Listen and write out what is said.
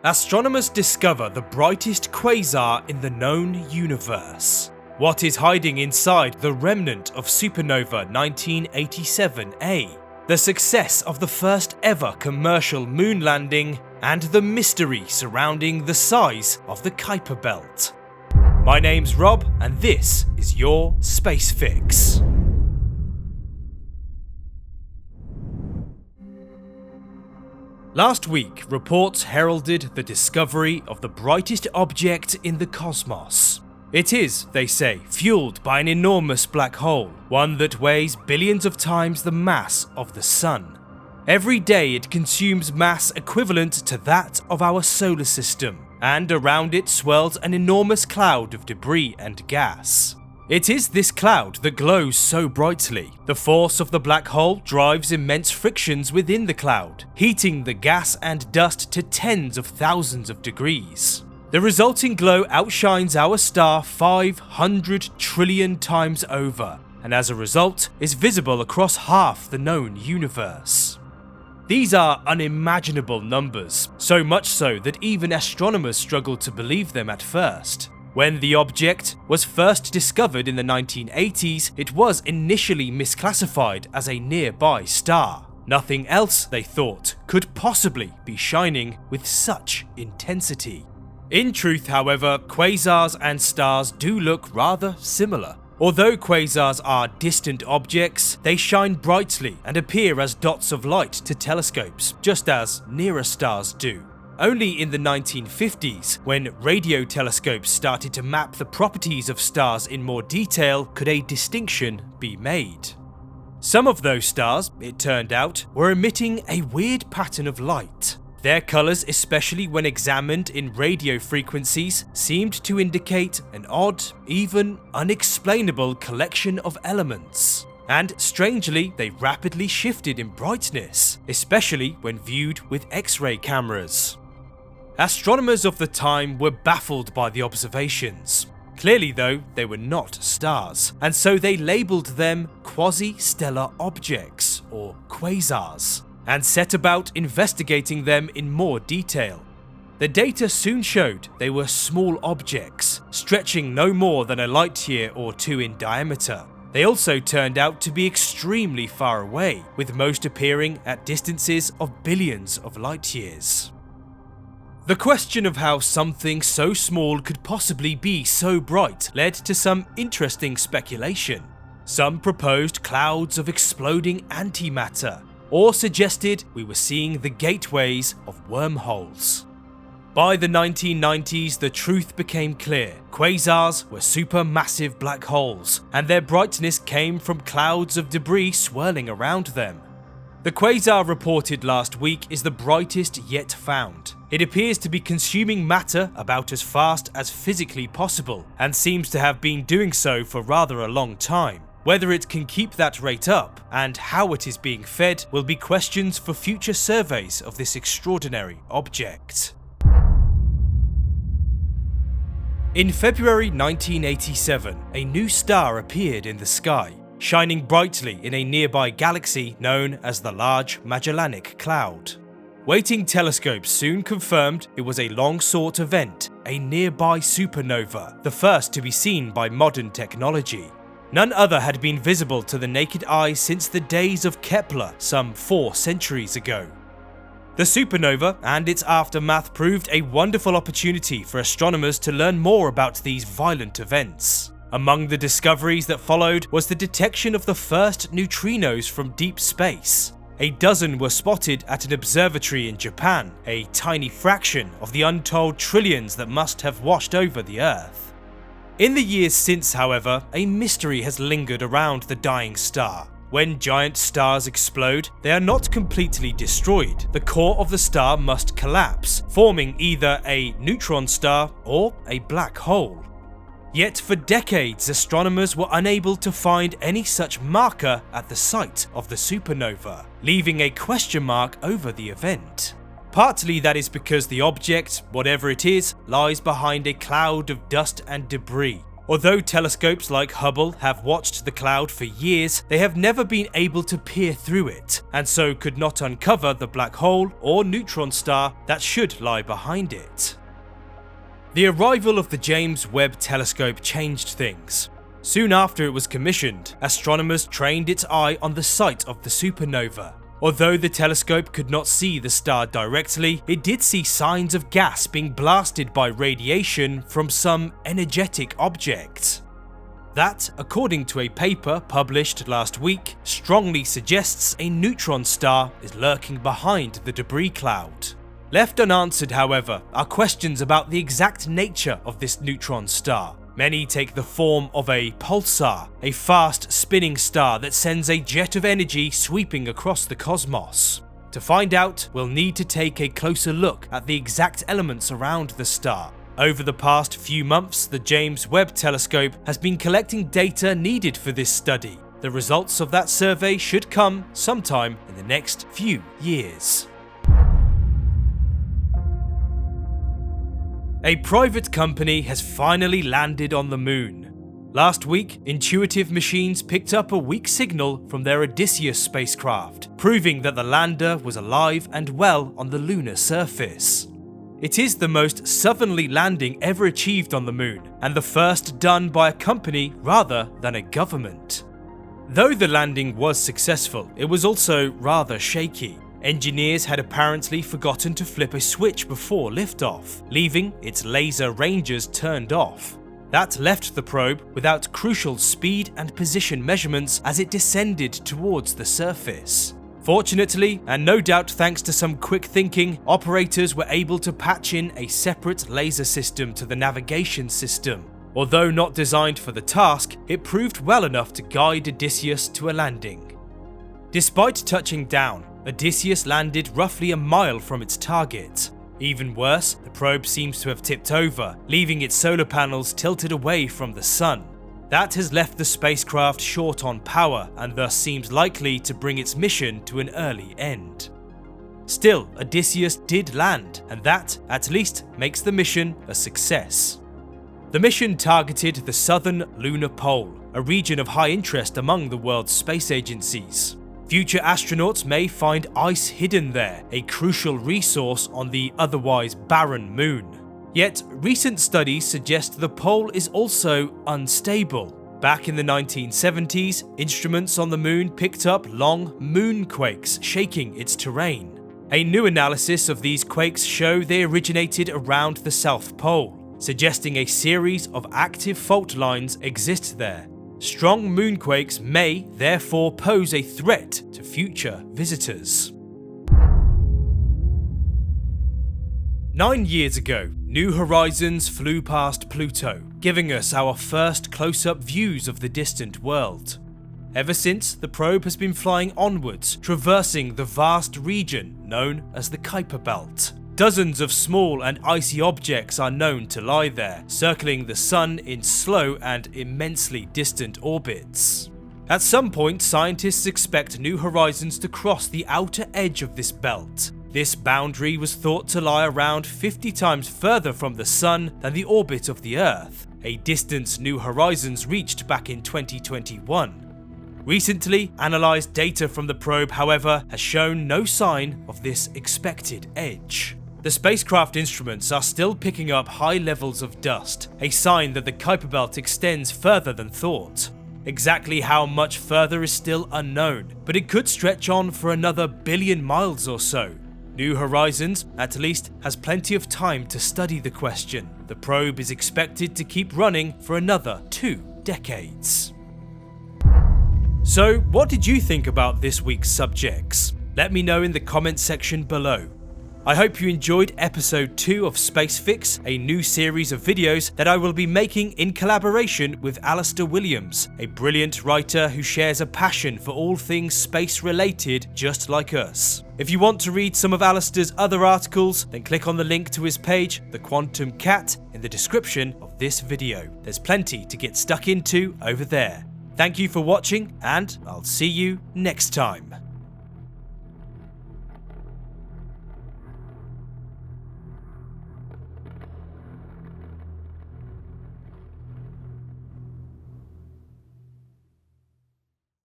Astronomers discover the brightest quasar in the known universe. What is hiding inside the remnant of supernova 1987A? The success of the first ever commercial moon landing, and the mystery surrounding the size of the Kuiper Belt. My name's Rob, and this is your Space Fix. Last week, reports heralded the discovery of the brightest object in the cosmos. It is, they say, fueled by an enormous black hole, one that weighs billions of times the mass of the Sun. Every day it consumes mass equivalent to that of our solar system, and around it swirls an enormous cloud of debris and gas. It is this cloud that glows so brightly. The force of the black hole drives immense frictions within the cloud, heating the gas and dust to tens of thousands of degrees. The resulting glow outshines our star 500 trillion times over, and as a result is visible across half the known universe. These are unimaginable numbers, so much so that even astronomers struggle to believe them at first. When the object was first discovered in the 1980s, it was initially misclassified as a nearby star. Nothing else, they thought, could possibly be shining with such intensity. In truth, however, quasars and stars do look rather similar. Although quasars are distant objects, they shine brightly and appear as dots of light to telescopes, just as nearer stars do. Only in the 1950s, when radio telescopes started to map the properties of stars in more detail, could a distinction be made. Some of those stars, it turned out, were emitting a weird pattern of light. Their colours, especially when examined in radio frequencies, seemed to indicate an odd, even unexplainable collection of elements. And strangely, they rapidly shifted in brightness, especially when viewed with X-ray cameras. Astronomers of the time were baffled by the observations. Clearly though, they were not stars, and so they labelled them quasi-stellar objects, or quasars, and set about investigating them in more detail. The data soon showed they were small objects, stretching no more than a light year or two in diameter. They also turned out to be extremely far away, with most appearing at distances of billions of light years. The question of how something so small could possibly be so bright led to some interesting speculation. Some proposed clouds of exploding antimatter, or suggested we were seeing the gateways of wormholes. By the 1990s, the truth became clear. Quasars were supermassive black holes, and their brightness came from clouds of debris swirling around them. The quasar reported last week is the brightest yet found. It appears to be consuming matter about as fast as physically possible, and seems to have been doing so for rather a long time. Whether it can keep that rate up, and how it is being fed, will be questions for future surveys of this extraordinary object. In February 1987, a new star appeared in the sky, shining brightly in a nearby galaxy known as the Large Magellanic Cloud. Waiting telescopes soon confirmed it was a long-sought event, a nearby supernova, the first to be seen by modern technology. None other had been visible to the naked eye since the days of Kepler some 4 centuries ago. The supernova and its aftermath proved a wonderful opportunity for astronomers to learn more about these violent events. Among the discoveries that followed was the detection of the first neutrinos from deep space. A dozen were spotted at an observatory in Japan, a tiny fraction of the untold trillions that must have washed over the Earth. In the years since, however, a mystery has lingered around the dying star. When giant stars explode, they are not completely destroyed. The core of the star must collapse, forming either a neutron star or a black hole. Yet for decades, astronomers were unable to find any such marker at the site of the supernova, leaving a question mark over the event. Partly that is because the object, whatever it is, lies behind a cloud of dust and debris, Although telescopes like Hubble have watched the cloud for years, they have never been able to peer through it, and so could not uncover the black hole or neutron star that should lie behind it. The arrival of the James Webb Telescope changed things. Soon after it was commissioned, astronomers trained its eye on the site of the supernova. Although the telescope could not see the star directly, it did see signs of gas being blasted by radiation from some energetic object. That, according to a paper published last week, strongly suggests a neutron star is lurking behind the debris cloud. Left unanswered, however, are questions about the exact nature of this neutron star. Many take the form of a pulsar, a fast spinning star that sends a jet of energy sweeping across the cosmos. To find out, we'll need to take a closer look at the exact elements around the star. Over the past few months, the James Webb Telescope has been collecting data needed for this study. The results of that survey should come sometime in the next few years. A private company has finally landed on the moon. Last week, Intuitive Machines picked up a weak signal from their Odysseus spacecraft, proving that the lander was alive and well on the lunar surface. It is the most southerly landing ever achieved on the moon, and the first done by a company rather than a government. Though the landing was successful, it was also rather shaky. Engineers had apparently forgotten to flip a switch before liftoff, leaving its laser rangers turned off. That left the probe without crucial speed and position measurements as it descended towards the surface. Fortunately, and no doubt thanks to some quick thinking, operators were able to patch in a separate laser system to the navigation system. Although not designed for the task, it proved well enough to guide Odysseus to a landing. Despite touching down, Odysseus landed roughly a mile from its target. Even worse, the probe seems to have tipped over, leaving its solar panels tilted away from the sun. That has left the spacecraft short on power and thus seems likely to bring its mission to an early end. Still, Odysseus did land, and that, at least, makes the mission a success. The mission targeted the southern lunar pole, a region of high interest among the world's space agencies. Future astronauts may find ice hidden there, a crucial resource on the otherwise barren moon. Yet, recent studies suggest the pole is also unstable. Back in the 1970s, instruments on the moon picked up long moonquakes shaking its terrain. A new analysis of these quakes show they originated around the South Pole, suggesting a series of active fault lines exist there. Strong moonquakes may therefore pose a threat to future visitors. 9 years ago, New Horizons flew past Pluto, giving us our first close-up views of the distant world. Ever since, the probe has been flying onwards, traversing the vast region known as the Kuiper Belt. Dozens of small and icy objects are known to lie there, circling the sun in slow and immensely distant orbits. At some point, scientists expect New Horizons to cross the outer edge of this belt. This boundary was thought to lie around 50 times further from the sun than the orbit of the Earth, a distance New Horizons reached back in 2021. Recently, analysed data from the probe, however, has shown no sign of this expected edge. The spacecraft instruments are still picking up high levels of dust, a sign that the Kuiper Belt extends further than thought. Exactly how much further is still unknown, but it could stretch on for another billion miles or so. New Horizons, at least, has plenty of time to study the question. The probe is expected to keep running for another 2 decades. So, what did you think about this week's subjects? Let me know in the comments section below. I hope you enjoyed episode 2 of Space Fix, a new series of videos that I will be making in collaboration with Alistair Williams, a brilliant writer who shares a passion for all things space related just like us. If you want to read some of Alistair's other articles, then click on the link to his page, The Quantum Cat, in the description of this video. There's plenty to get stuck into over there. Thank you for watching, and I'll see you next time.